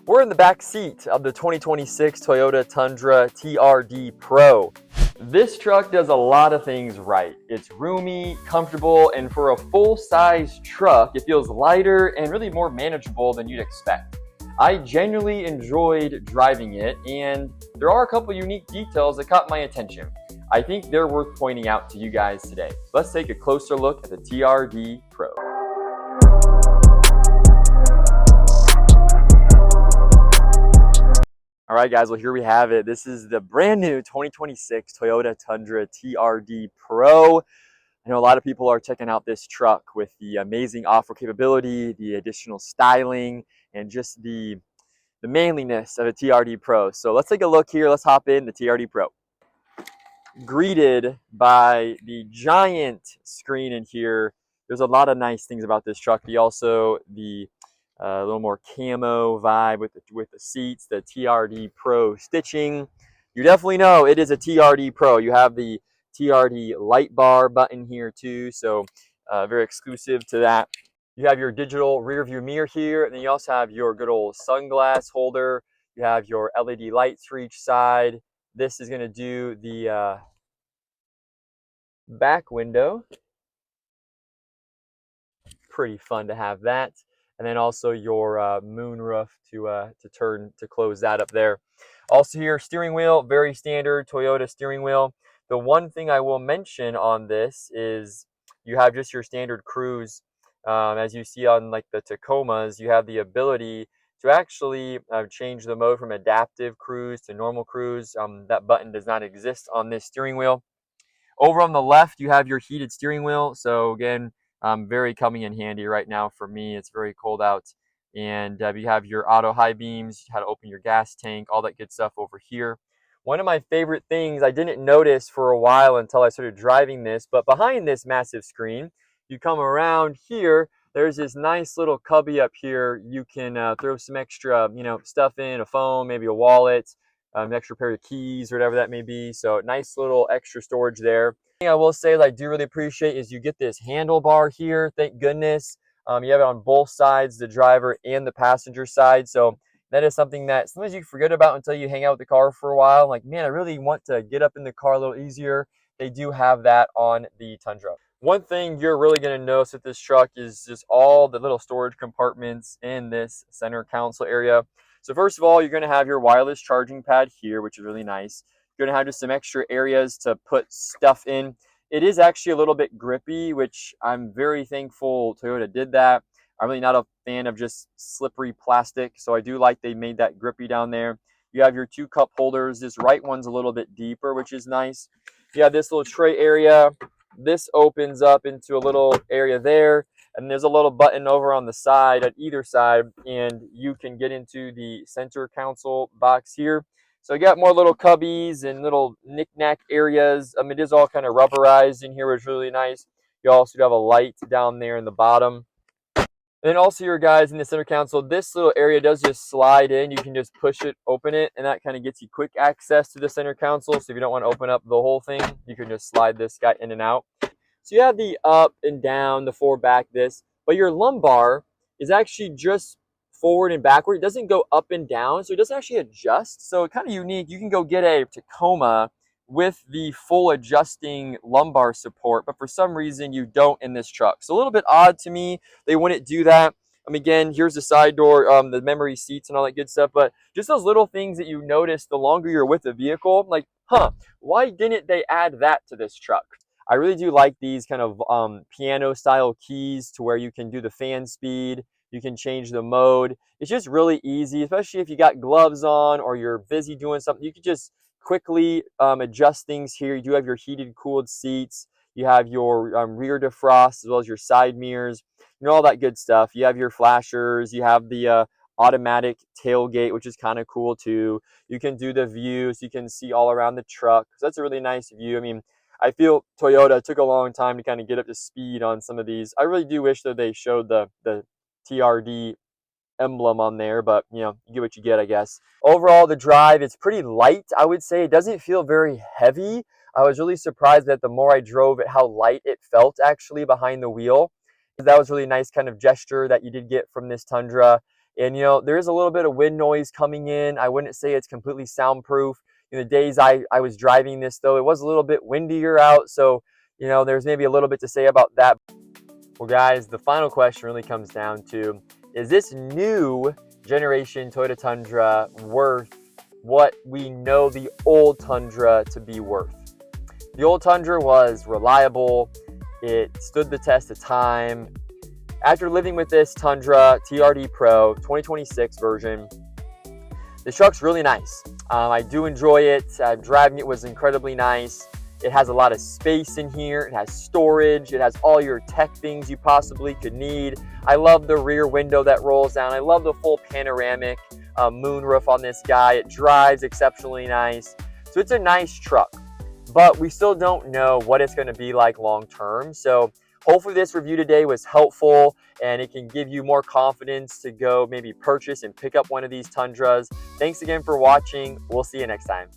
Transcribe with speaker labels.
Speaker 1: We're in the back seat of the 2026 Toyota Tundra TRD Pro. This truck does a lot of things right. It's roomy, comfortable, and for a full-size truck, it feels lighter and really more manageable than you'd expect. I genuinely enjoyed driving it, and there are a couple unique details that caught my attention. I think they're worth pointing out to you guys today. Let's take a closer look at the TRD Pro. All right, guys, well, here we have it. This is the brand new 2026 Toyota Tundra TRD Pro. I know a lot of people are checking out this truck with the amazing off-road capability, the additional styling, and just the manliness of a TRD Pro. So let's take a look here. Let's hop in the TRD Pro. Greeted by the giant screen in here. There's a lot of nice things about this truck. The a little more camo vibe with the seats, the TRD Pro stitching. You definitely know it is a TRD Pro. You have the TRD light bar button here too, so very exclusive to that. You have your digital rear view mirror here, and then you also have your good old sunglass holder. You have your LED lights for each side. This is going to do the back window. Pretty fun to have that. And then also your moonroof to close that up there. Also here, steering wheel, very standard Toyota steering wheel. The one thing I will mention on this is you have just your standard cruise. As you see on like the Tacomas, you have the ability to actually change the mode from adaptive cruise to normal cruise. That button does not exist on this steering wheel. Over on the left, you have your heated steering wheel. So again, very coming in handy right now for me. It's very cold out. And you have your auto high beams, how to open your gas tank, all that good stuff over here. One of my favorite things I didn't notice for a while until I started driving this, but behind this massive screen, you come around here, there's this nice little cubby up here. You can throw some extra, stuff in, a phone, maybe a wallet, an extra pair of keys or whatever that may be. So nice little extra storage there. Thing I will say that I do really appreciate is you get this handlebar here. Thank goodness. You have it on both sides, the driver and the passenger side. So that is something that sometimes you forget about until you hang out with the car for a while. Like, man, I really want to get up in the car a little easier. They do have that on the Tundra. One thing you're really going to notice with this truck is just all the little storage compartments in this center console area. So first of all, you're going to have your wireless charging pad here, which is really nice. You're going to have just some extra areas to put stuff in. It is actually a little bit grippy, which I'm very thankful Toyota did that. I'm really not a fan of just slippery plastic, so I do like they made that grippy down there. You have your two cup holders. This right one's a little bit deeper, which is nice. You have this little tray area. This opens up into a little area there, and there's a little button over on the side at either side, and you can get into the center console box here. So you got more little cubbies and little knick-knack areas. It is all kind of rubberized in here, which is really nice. You also have a light down there in the bottom. And then also your guys in the center console, this little area does just slide in. You can just push it, open it, and that kind of gets you quick access to the center console. So if you don't want to open up the whole thing, you can just slide this guy in and out. So you have the up and down, the forward, back, this. But your lumbar is actually just forward and backward. It doesn't go up and down, so it doesn't actually adjust. So it's kind of unique. You can go get a Tacoma with the full adjusting lumbar support, but for some reason you don't in this truck. So a little bit odd to me. They wouldn't do that. Again, here's the side door, the memory seats and all that good stuff, but just those little things that you notice the longer you're with the vehicle, like, why didn't they add that to this truck? I really do like these kind of piano style keys to where you can do the fan speed. You can change the mode. It's just really easy, especially if you got gloves on or you're busy doing something. You can just quickly adjust things here. You do have your heated, cooled seats. You have your rear defrost as well as your side mirrors. All that good stuff. You have your flashers. You have the automatic tailgate, which is kind of cool too. You can do the view, so you can see all around the truck. So that's a really nice view. I feel Toyota took a long time to kind of get up to speed on some of these. I really do wish that they showed the TRD emblem on there, but you get what you get, I guess. Overall, the drive, it's pretty light, I would say. It doesn't feel very heavy. I was really surprised that the more I drove it, how light it felt actually behind the wheel. That was really nice kind of gesture that you did get from this Tundra. And you know, there is a little bit of wind noise coming in. I wouldn't say it's completely soundproof. In the days I was driving this though, it was a little bit windier out, so you know, there's maybe a little bit to say about that. Well guys, the final question really comes down to, is this new generation Toyota Tundra worth what we know the old Tundra to be worth? The old Tundra was reliable, it stood the test of time. After living with this Tundra TRD Pro 2026 version, this truck's really nice. I do enjoy it. Driving it was incredibly nice. It has a lot of space in here. It has storage. It has all your tech things you possibly could need. I love the rear window that rolls down. I love the full panoramic moonroof on this guy. It drives exceptionally nice. So it's a nice truck, but we still don't know what it's going to be like long term. So hopefully this review today was helpful and it can give you more confidence to go maybe purchase and pick up one of these Tundras. Thanks again for watching. We'll see you next time.